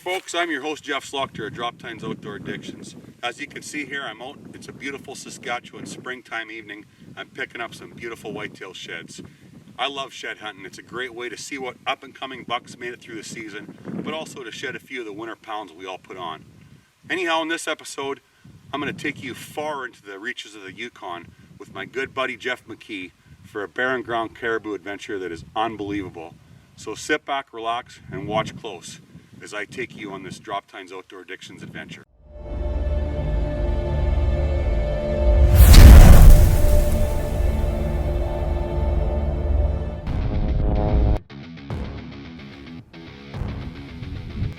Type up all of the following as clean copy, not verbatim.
folks, I'm your host Jeff Schlachter at DROPTINE'S Outdoor Addictions. As you can see here, I'm out. It's a beautiful Saskatchewan springtime evening. I'm picking up some beautiful whitetail sheds. I love shed hunting. It's a great way to see what up and coming bucks made it through the season, but also to shed a few of the winter pounds we all put on. Anyhow, in this episode, I'm going to take you far into the reaches of the Yukon with my good buddy Jeff McKee for a Barrenground caribou adventure that is unbelievable. So sit back, relax, and watch close as I take you on this DROPTINE'S Outdoor Addictions adventure.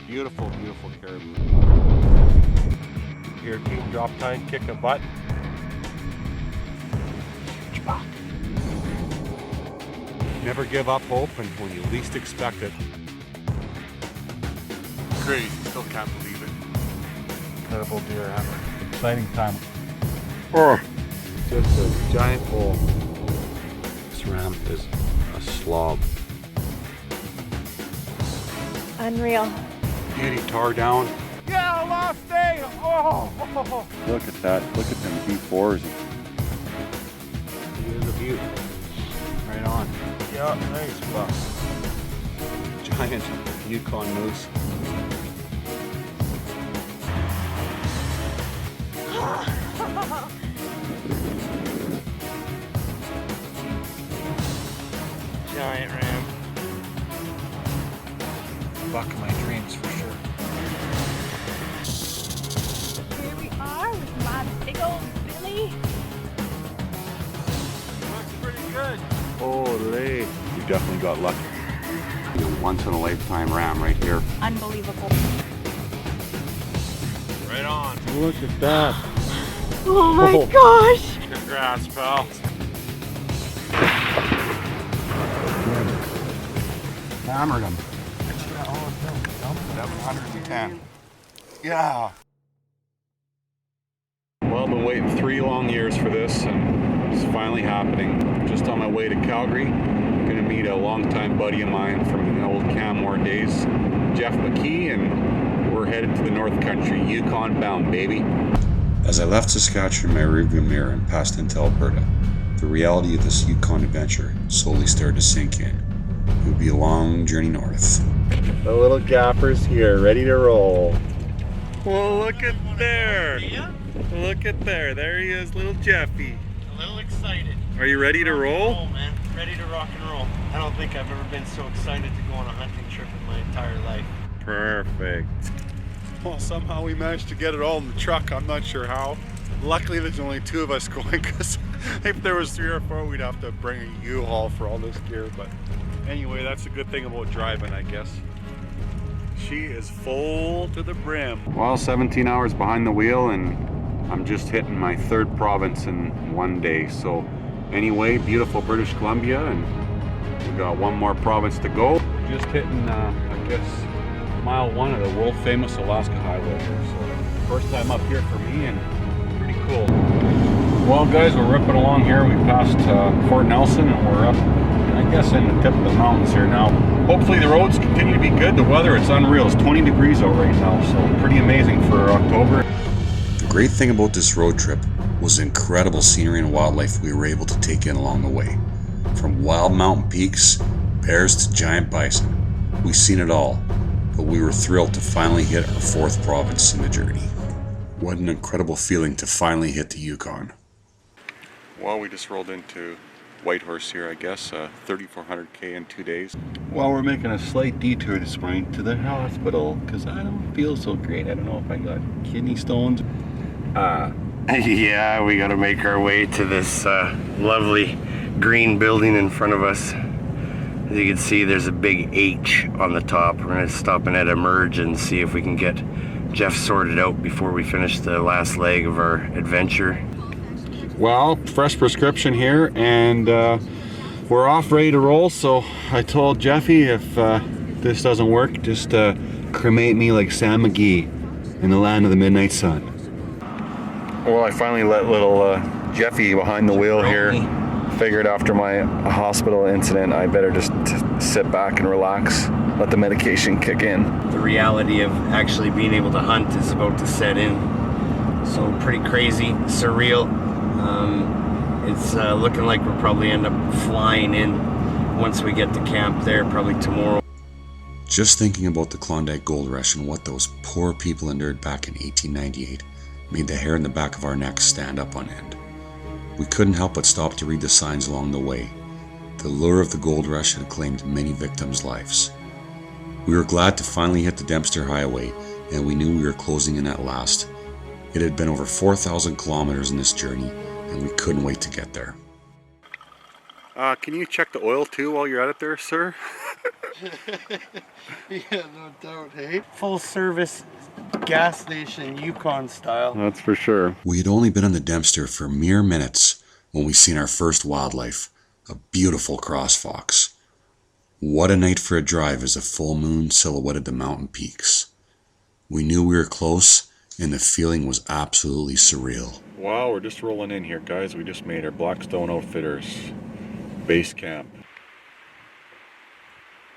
Beautiful, beautiful caribou. Here, Team DROPTINE, kick a butt. Never give up hope, and when you least expect it. Crazy, still can't believe it. Incredible deer hammer. Exciting time. Oh, just a giant hole. This ram is a slob. Unreal. Beauty tar down. Yeah, last day! Oh! Look at that. Look at them V4s. Here's a view. Right on. Yeah, nice buck. Giant Yukon moose. Giant ram. Buck of my dreams for sure. Here we are with my big old Billy. Looks pretty good. Holy. You definitely got lucky. Once in a lifetime ram right here. Unbelievable. Right on. Look at that. Oh my gosh. Congrats, pal. Hammered him. 710. Yeah. Well, I've been waiting 3 long years for this, and it's finally happening. Just on my way to Calgary. I'm gonna meet a longtime buddy of mine from the old Canmore days, Jeff McKee, and we're headed to the North Country, Yukon bound, baby. As I left Saskatchewan in my rearview mirror and passed into Alberta, the reality of this Yukon adventure slowly started to sink in. It would be a long journey north. The little gapper's here, ready to roll. Well, look at there. Look at there. There he is, little Jeffy. A little excited. Are you ready to roll? Roll, man. Ready to rock and roll. I don't think I've ever been so excited to go on a hunting trip in my entire life. Perfect. Well, somehow we managed to get it all in the truck. I'm not sure how. Luckily, there's only 2 of us going, because if there was 3 or 4, we'd have to bring a U-Haul for all this gear. But anyway, that's the good thing about driving, I guess. She is full to the brim. Well, 17 hours behind the wheel, and I'm just hitting my 3rd province in 1 day. So anyway, beautiful British Columbia, and we got 1 more province to go. Just hitting, I guess, mile 1 of the world famous Alaska Highway here. So first time up here for me, and pretty cool. Well, guys, we're ripping along here. We passed Fort Nelson, and we're up, I guess, in the tip of the mountains here now. Hopefully the roads continue to be good. The weather, it's unreal. It's 20 degrees out right now, so pretty amazing for October. The great thing about this road trip was the incredible scenery and wildlife we were able to take in along the way. From wild mountain peaks, bears to giant bison. We've seen it all, but we were thrilled to finally hit our 4th province in the journey. What an incredible feeling to finally hit the Yukon. Well, we just rolled into Whitehorse here, I guess, 3,400K in 2 days. Well, we're making a slight detour this morning to the hospital because I don't feel so great. I don't know if I got kidney stones. Yeah, we gotta make our way to this lovely green building in front of us. As you can see, there's a big H on the top. We're gonna stop in at Emerge and see if we can get Jeff sorted out before we finish the last leg of our adventure. Well, fresh prescription here, and we're off, ready to roll. So I told Jeffy, if this doesn't work, just cremate me like Sam McGee in the land of the midnight sun. Well, I finally let little Jeffy behind the wheel here. Figured after my hospital incident, I better just sit back and relax. let the medication kick in. The reality of actually being able to hunt is about to set in. So pretty crazy, surreal. It's looking like we'll probably end up flying in once we get to camp there, probably tomorrow. Just thinking about the Klondike Gold Rush and what those poor people endured back in 1898 made the hair in the back of our necks stand up on end. We couldn't help but stop to read the signs along the way. The lure of the gold rush had claimed many victims' lives. We were glad to finally hit the Dempster Highway, and we knew we were closing in at last. It had been over 4,000 kilometers in this journey, and we couldn't wait to get there. Can you check the oil too while you're at it there, sir? Yeah, no doubt, hey? Full service gas station, Yukon style. That's for sure. We had only been on the Dempster for mere minutes when we seen our first wildlife, a beautiful cross fox. What a night for a drive as a full moon silhouetted the mountain peaks. We knew we were close, and the feeling was absolutely surreal. Wow, we're just rolling in here, guys. We just made our Blackstone Outfitters base camp.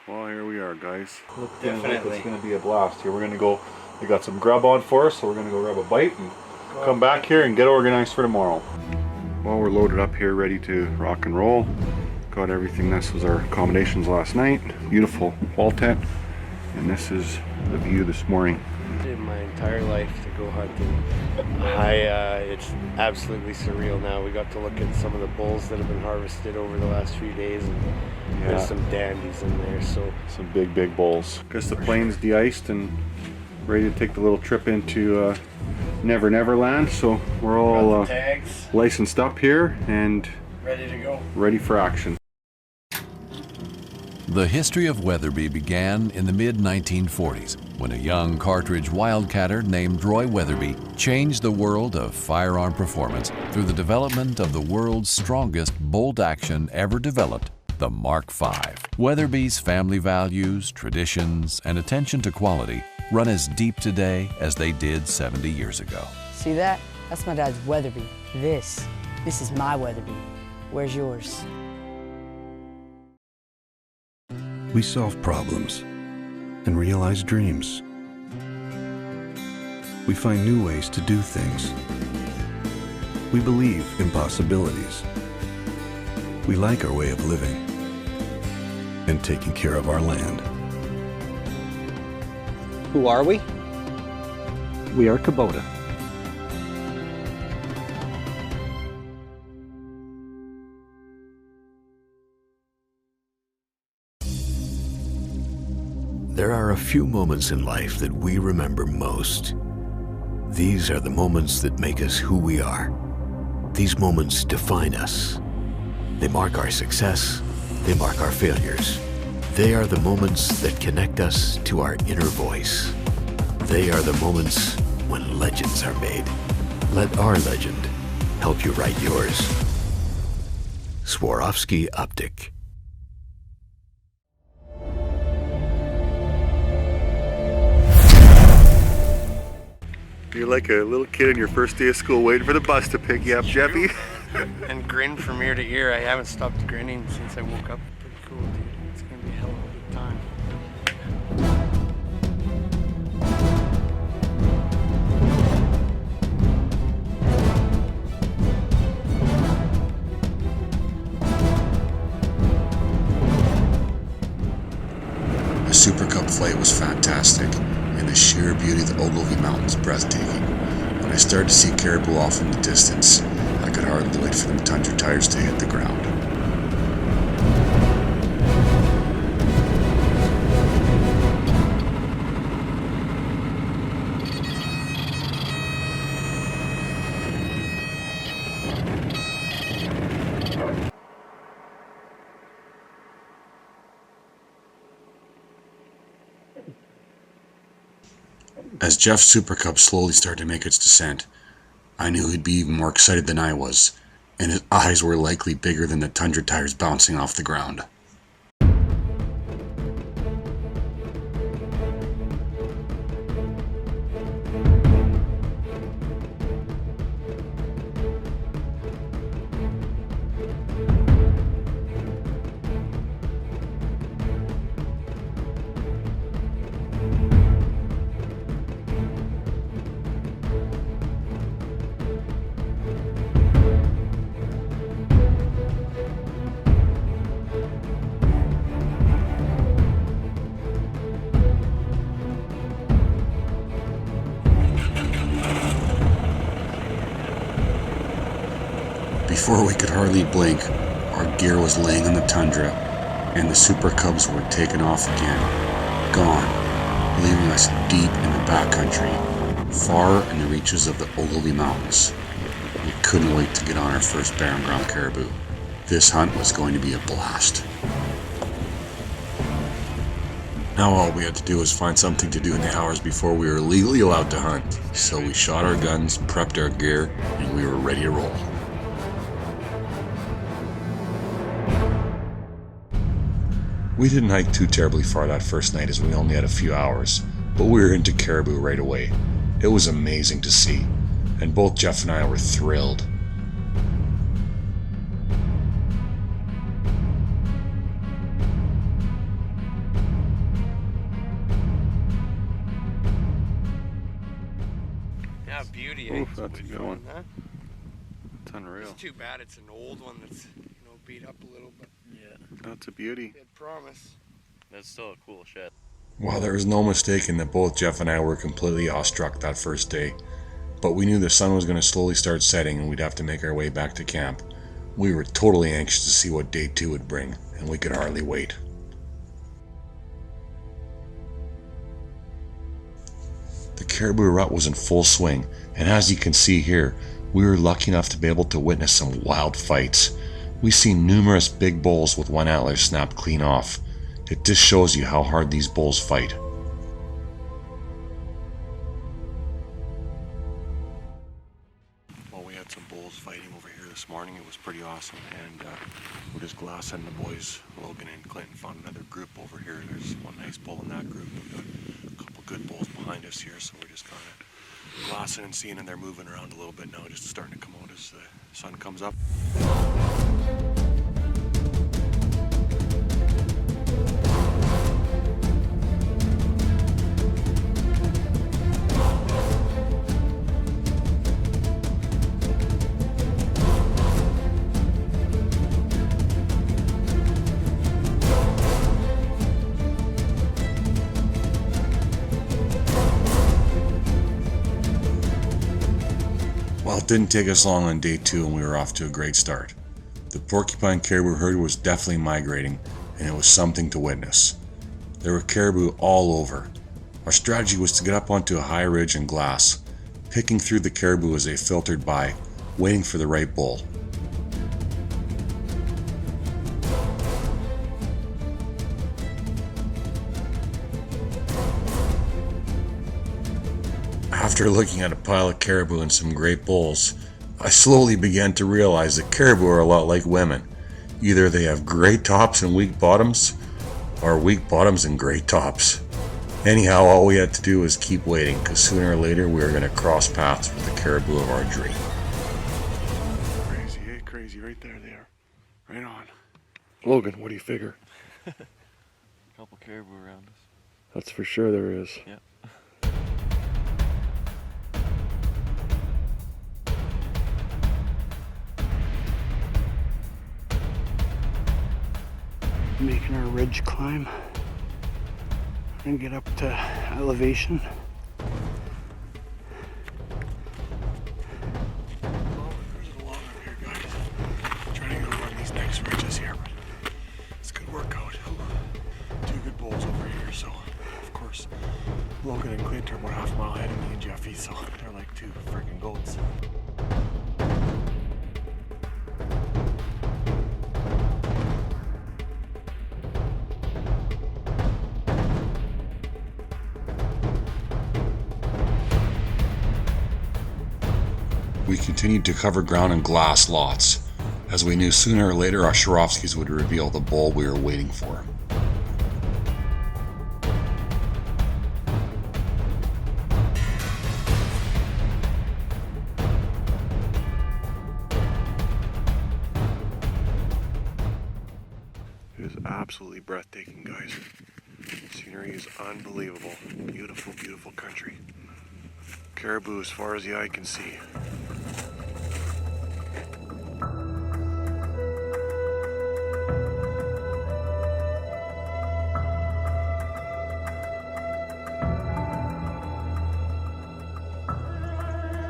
Well, here we are, guys. Definitely. It's going to be a blast here. We're going to go, we got some grub on for us, so we're going to go grab a bite and come back here and get organized for tomorrow. Well, we're loaded up here, ready to rock and roll. Got everything. This was our accommodations last night. Beautiful wall tent. And this is the view this morning. In my entire life to go hunting. It's absolutely surreal now. We got to look at some of the bulls that have been harvested over the last few days, and there's some dandies in there. So some big bulls. Guess the plane's de-iced and ready to take the little trip into Never Never Land. So we're all tags licensed up here and ready to go. Ready for action. The history of Weatherby began in the mid-1940s when a young cartridge wildcatter named Roy Weatherby changed the world of firearm performance through the development of the world's strongest bolt-action ever developed, the Mark V. Weatherby's family values, traditions, and attention to quality run as deep today as they did 70 years ago. See that? That's my dad's Weatherby. This is my Weatherby. Where's yours? We solve problems and realize dreams. We find new ways to do things. We believe in possibilities. We like our way of living and taking care of our land. Who are we? We are Kubota. There are a few moments in life that we remember most. These are the moments that make us who we are. These moments define us. They mark our success. They mark our failures. They are the moments that connect us to our inner voice. They are the moments when legends are made. Let our legend help you write yours. Swarovski Optic. You're like a little kid on your first day of school waiting for the bus to pick you up, Jeffy. And grin from ear to ear. I haven't stopped grinning since I woke up. Pretty cool, dude. It's gonna be a hell of a good time. The Super Cup flight was fantastic, and the sheer beauty of the Ogilvy Mountains breathtaking. When I started to see Caribou off in the distance, I could hardly wait for them tundra tires to hit the ground. As Jeff's Super Cup slowly started to make its descent, I knew he'd be even more excited than I was, and his eyes were likely bigger than the tundra tires bouncing off the ground. Before we could hardly blink, our gear was laying on the tundra, and the super cubs were taken off again, gone, leaving us deep in the backcountry, far in the reaches of the Ogilvy Mountains. We couldn't wait to get on our first Barrenground caribou. This hunt was going to be a blast. Now all we had to do was find something to do in the hours before we were legally allowed to hunt. So we shot our guns, prepped our gear, and we were ready to roll. We didn't hike too terribly far that first night as we only had a few hours, but we were into caribou right away. It was amazing to see, and both Jeff and I were thrilled. Yeah, beauty. Oof, that's a good one. Huh? It's unreal. It's too bad it's an old one that's beat up a little, but Yeah, that's a beauty. good promise. That's still a cool shed. Well, there was no mistaking that both Jeff and I were completely awestruck that first day, but we knew the sun was going to slowly start setting and we'd have to make our way back to camp. We were totally anxious to see what day 2 would bring, and we could hardly wait. The caribou rut was in full swing, and as you can see here, we were lucky enough to be able to witness some wild fights. We seen numerous big bulls with one antler snapped clean off. It just shows you how hard these bulls fight. Well, we had some bulls fighting over here this morning. It was pretty awesome, and we're just glassing the boys. Logan and Clinton found another group over here. There's one nice bull in that group. We've got a couple good bulls behind us here, so we're just kind of glassing and seeing, and they're moving around a little bit now, just starting to come out as the sun comes up. Well, it didn't take us long on day 2 and we were off to a great start. The porcupine caribou herd was definitely migrating, and it was something to witness. There were caribou all over. Our strategy was to get up onto a high ridge and glass, picking through the caribou as they filtered by, waiting for the right bull. After looking at a pile of caribou and some great bulls, I slowly began to realize that caribou are a lot like women. Either they have great tops and weak bottoms, or weak bottoms and great tops. Anyhow, all we had to do was keep waiting, because sooner or later we were going to cross paths with the caribou of our dream. Crazy, eh? Crazy. Right there they are. Right on. Logan, what do you figure? Couple caribou around us. That's for sure there is. Yeah. Making our ridge climb. We're gonna get up to elevation. Well, there's a lot up here, guys. Trying to go run these next ridges here, but it's a good workout. Two good bulls over here, so of course Logan and Clint are about half a mile ahead of me and Jeffy, so they're like two freaking goats. We continued to cover ground and glass lots, as we knew sooner or later our Swarovskis would reveal the bull we were waiting for. It is absolutely breathtaking, guys. Scenery is unbelievable. Beautiful, beautiful country. Caribou as far as the eye can see.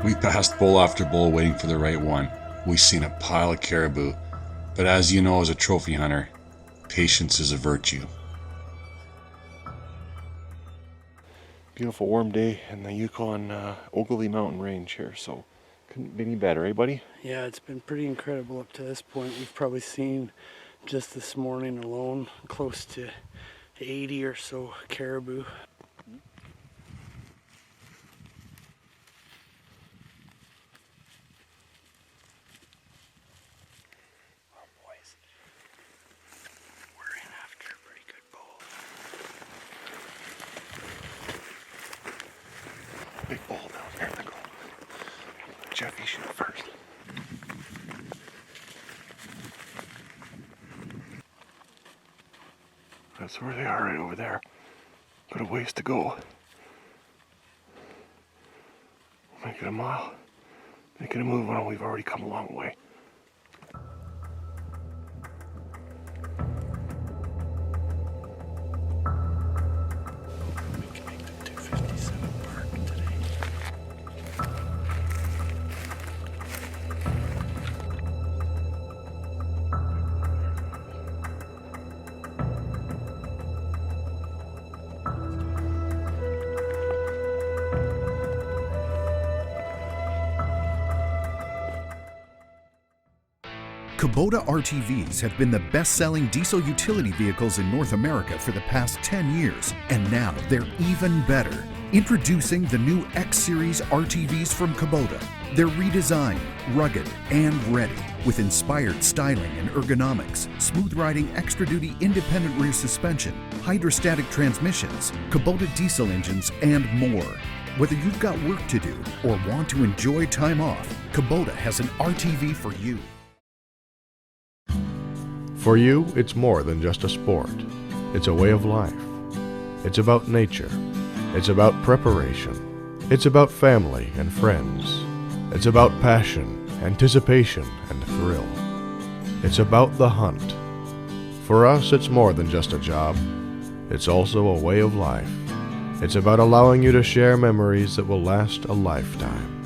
We passed bull after bull waiting for the right one, we seen a pile of caribou, but as you know as a trophy hunter, patience is a virtue. Beautiful warm day in the Yukon Ogilvy Mountain Range here, so couldn't be any better, eh buddy? Yeah, it's been pretty incredible up to this point. We've probably seen just this morning alone close to 80 or so caribou. Big ball down there. They go. Jeffy shoot first. That's where they are, right over there. Got a ways to go. Make it a mile. Making a move on. We've already come a long way. Kubota RTVs have been the best-selling diesel utility vehicles in North America for the past 10 years, and now they're even better. Introducing the new X-Series RTVs from Kubota. They're redesigned, rugged, and ready, with inspired styling and ergonomics, smooth-riding extra-duty independent rear suspension, hydrostatic transmissions, Kubota diesel engines, and more. Whether you've got work to do or want to enjoy time off, Kubota has an RTV for you. For you, it's more than just a sport. It's a way of life. It's about nature. It's about preparation. It's about family and friends. It's about passion, anticipation, and thrill. It's about the hunt. For us, it's more than just a job. It's also a way of life. It's about allowing you to share memories that will last a lifetime.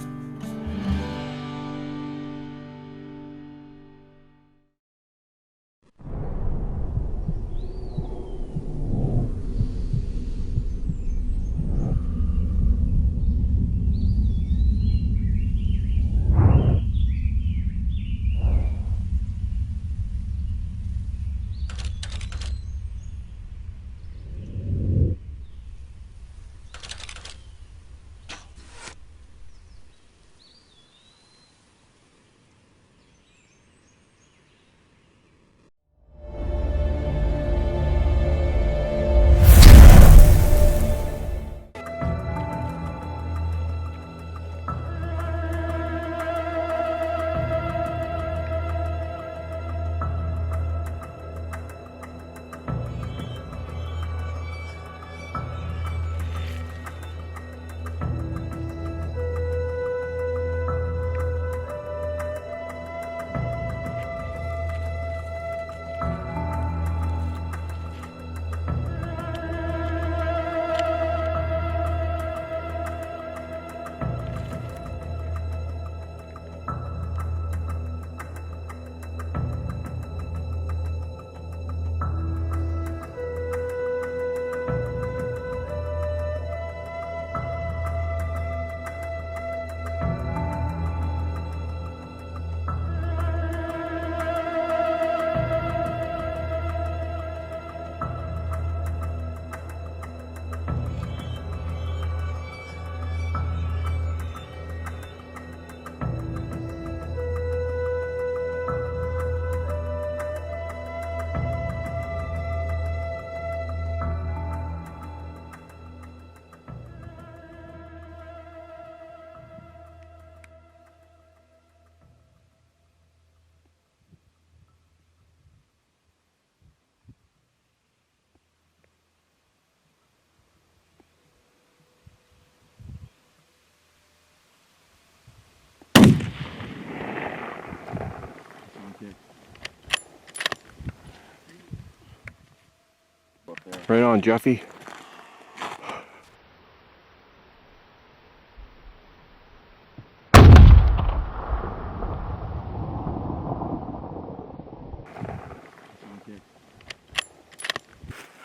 Right on, Jeffy.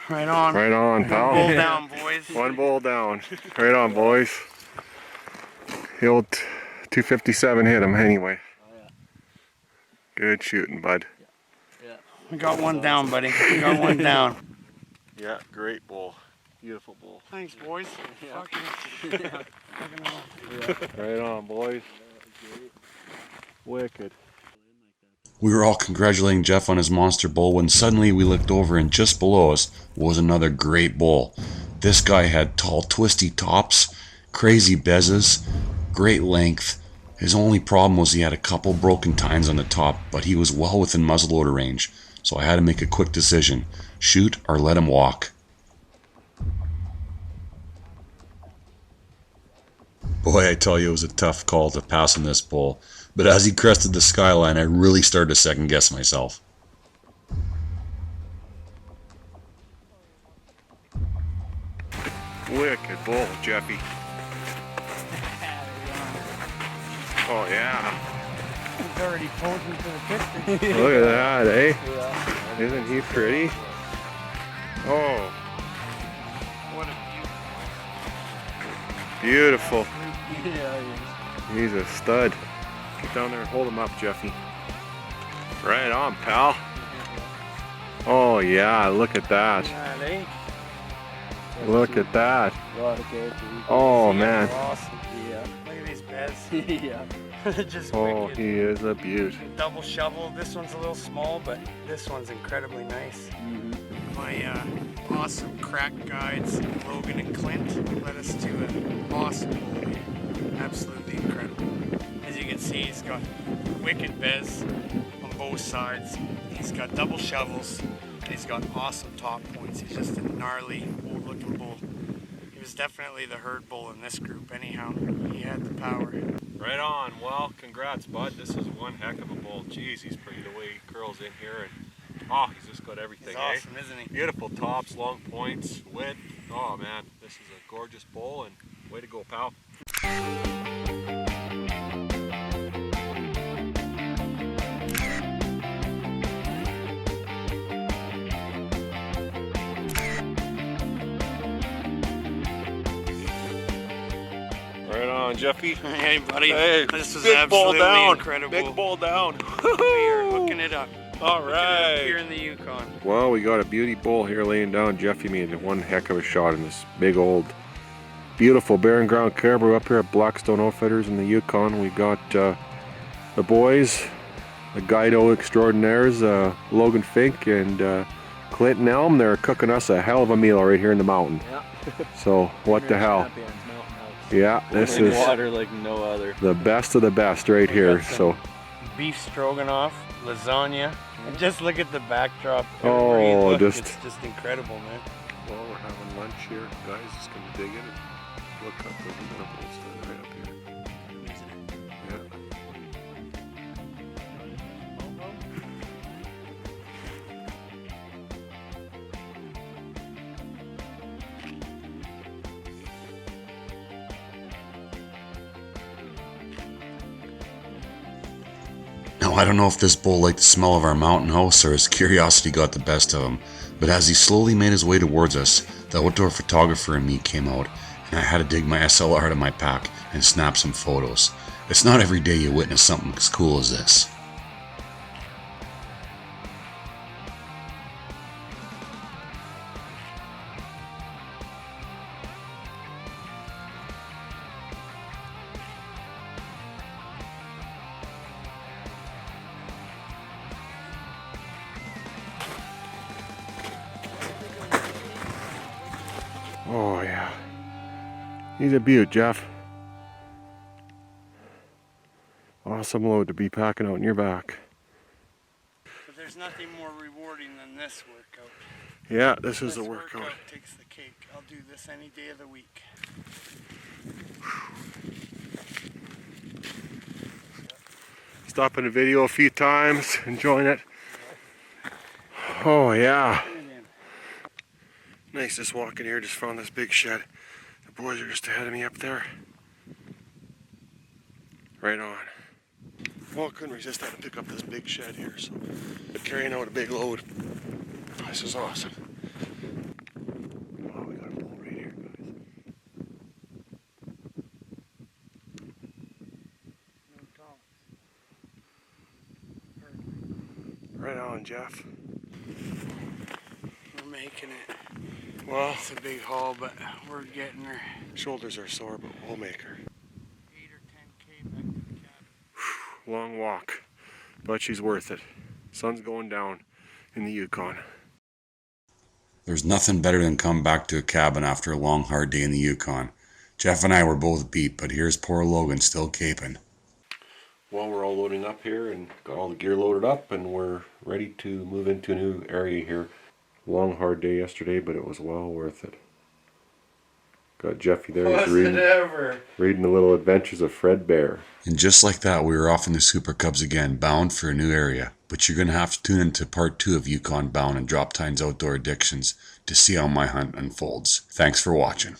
Right on. Right on, pal. Bull down, boys. One bull down. Right on, boys. The old 257 hit him anyway. Good shooting, bud. We got one down, buddy. We got one down. Yeah, great bull. Beautiful bull. Thanks, boys. Right on, boys. Wicked. We were all congratulating Jeff on his monster bull when suddenly we looked over and just below us was another great bull. This guy had tall twisty tops, crazy bezes, great length. His only problem was he had a couple broken tines on the top, but he was well within muzzleloader range, so I had to make a quick decision, shoot or let him walk. Boy, I tell you, it was a tough call to pass on this bull. But as he crested the skyline, I really started to second guess myself. Wicked bull, Jeffy. Oh yeah. He's already posing for the picture. Look at that, eh? Isn't he pretty? Oh. What a Beautiful. Yeah, He's a stud. Get down there and hold him up, Jeffy. Right on, pal. Oh yeah, look at that. Look at that. Oh man. Awesome. Yeah. Look at these beds. Yeah. Just Oh, wicked. he is a beaut. Double shovel. This one's a little small, but this one's incredibly nice. My awesome crack guides, Logan and Clint, led us to an awesome bull. Absolutely incredible. As you can see, he's got wicked bez on both sides. He's got double shovels, and he's got awesome top points. He's just a gnarly, old-looking bull. He was definitely the herd bull in this group anyhow. He had the power. Right on. Well, congrats, bud. This is one heck of a bull. Jeez, he's pretty the way he curls in here. And oh, he's just got everything, He's awesome, isn't he? Beautiful tops, long points, width. Oh, man. This is a gorgeous bull, and way to go, pal. Right on, Jeffy. Hey, buddy. Hey, this is big bull absolutely down. incredible. Big bull down. We are hooking it up. All Hooking it up right. here in the Yukon. Well, we got a beauty bull here laying down. Jeffy made one heck of a shot in this big old, beautiful Barrenground Caribou up here at Blackstone Outfitters in the Yukon. We got the boys, the Guido extraordinaires, Logan Fink and Clinton Elm. They're cooking us a hell of a meal right here in the mountain. Yeah. So what the hell? Yeah, this is water like no other. the best of the best right here. So Beef stroganoff, lasagna, and just look at the backdrop. Oh, Everywhere you look, just- it's just incredible, man. well, we're having lunch here, guys. Just gonna dig in and look up the animals right up here. Yeah. Now, I don't know if this bull liked the smell of our mountain house or his curiosity got the best of him, but as he slowly made his way towards us, the outdoor photographer in me came out, and I had to dig my SLR out of my pack and snap some photos. It's not every day you witness something as cool as this. Oh yeah. He's a beaut, Jeff. Awesome load to be packing out in your back. But there's nothing more rewarding than this workout. Yeah, this is This the workout. takes the cake. I'll do this any day of the week. Stopping the video a few times, enjoying it. Oh yeah. Nice just walking here, just found this big shed. The boys are just ahead of me up there. Right on. Well, couldn't resist having to pick up this big shed here, so carrying out a big load. This is awesome. Right on, Jeff. We're making it. Well, it's a big haul, but we're getting her. Shoulders are sore, but we'll make her. 8 or 10K back to the cabin. Long walk, but she's worth it. Sun's going down in the Yukon. There's nothing better than coming back to a cabin after a long, hard day in the Yukon. Jeff and I were both beat, but here's poor Logan still caping. Well, we're all loading up here and got all the gear loaded up, and we're ready to move into a new area here. Long, hard day yesterday, but it was well worth it. Got Jeffy there. He's reading the little adventures of Fred Bear. And just like that, we were off in the Super Cubs again, bound for a new area. But you're going to have to tune into part 2 of Yukon Bound and DROPTINE'S Outdoor Addictions to see how my hunt unfolds. Thanks for watching.